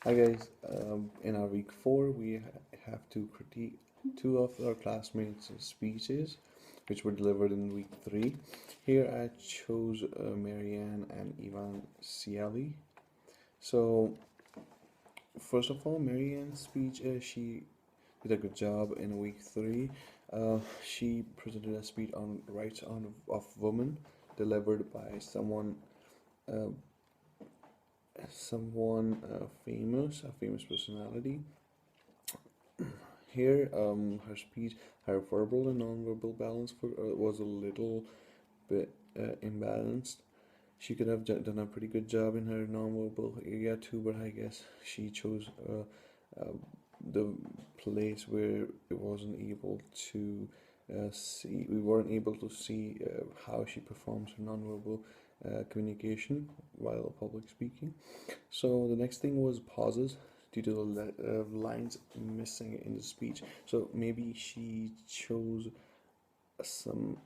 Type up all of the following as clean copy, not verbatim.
Hi guys, in our week 4 we have to critique two of our classmates' speeches which were delivered in week 3. Here I chose Marianne and Ivan Sieli. So first of all, Marianne's speech, she did a good job in week 3. She presented a speech on rights of women delivered by uh, famous, a famous personality. Here, her speech, her verbal and non-verbal balance was a little bit imbalanced. She could have done a pretty good job in her non-verbal area too, but I guess she chose the place where it wasn't able to see. We weren't able to see how she performs her non-verbal communication while public speaking. So the next thing was pauses due to the lines missing in the speech. So maybe she chose some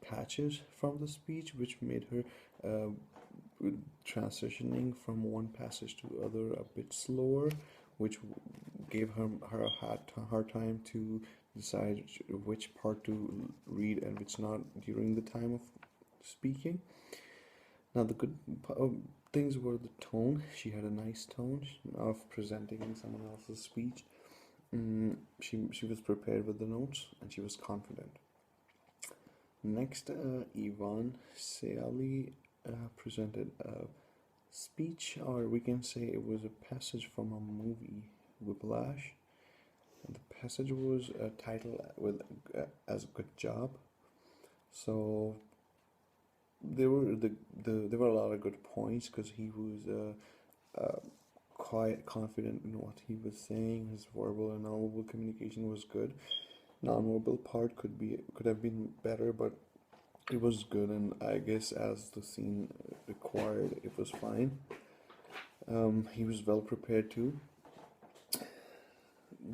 patches from the speech which made her transitioning from one passage to other a bit slower, which gave her a hard time to decide which part to read and which not during the time of speaking. Now the good things were the tone. She had a nice tone of presenting in someone else's speech. She was prepared with the notes and she was confident. Next, Ivan Seali presented a speech, or we can say it was a passage from a movie, Whiplash. And the passage was titled with as a good job. So there were a lot of good points because he was quite confident in what he was saying. His verbal and non-verbal communication was good. Non-verbal part could have been better, but it was good, and I guess as the scene required, it was fine. He was well prepared too,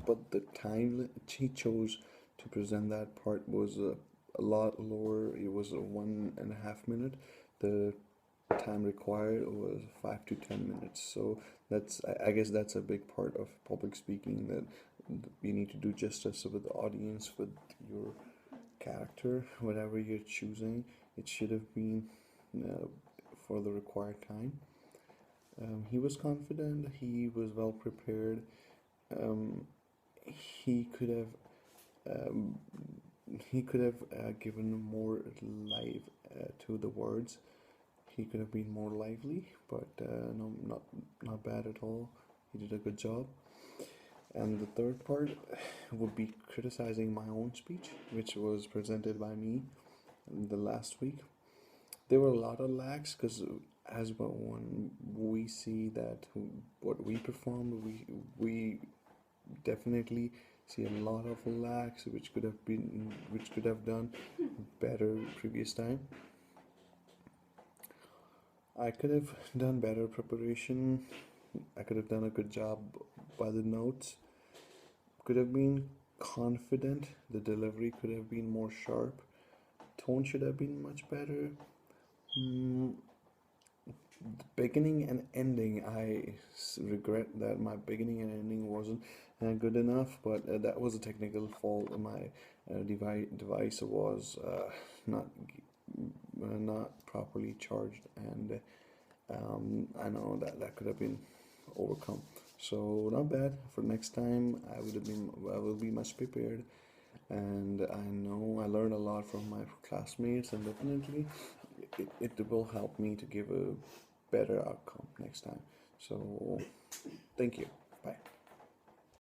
but the time he chose to present that part was a lot lower. It was a 1.5 minute. The time required was 5 to 10 minutes. So I guess that's a big part of public speaking, that you need to do justice with the audience, with your character, whatever you're choosing. It should have been uh, for the required time. He was confident. He was well prepared. Um, he could have um, he could have given more life to the words. He could have been more lively, but no, not bad at all. He did a good job. And the third part would be criticizing my own speech, which was presented by me the last week. There were a lot of lags because as well, when we see that what we performed, we definitely see a lot of lags which could have done better previous time. I could have done better preparation. I could have done a good job by the notes. Could have been confident. The delivery could have been more sharp. Tone should have been much better. Mm, the beginning and ending, I regret that my beginning and ending wasn't good enough, but that was a technical fault. My device was not properly charged, and I know that could have been overcome. So not bad. For next time, I will be much prepared, and I know I learned a lot from my classmates, and definitely it will help me to give a better outcome next time. So thank you. Bye.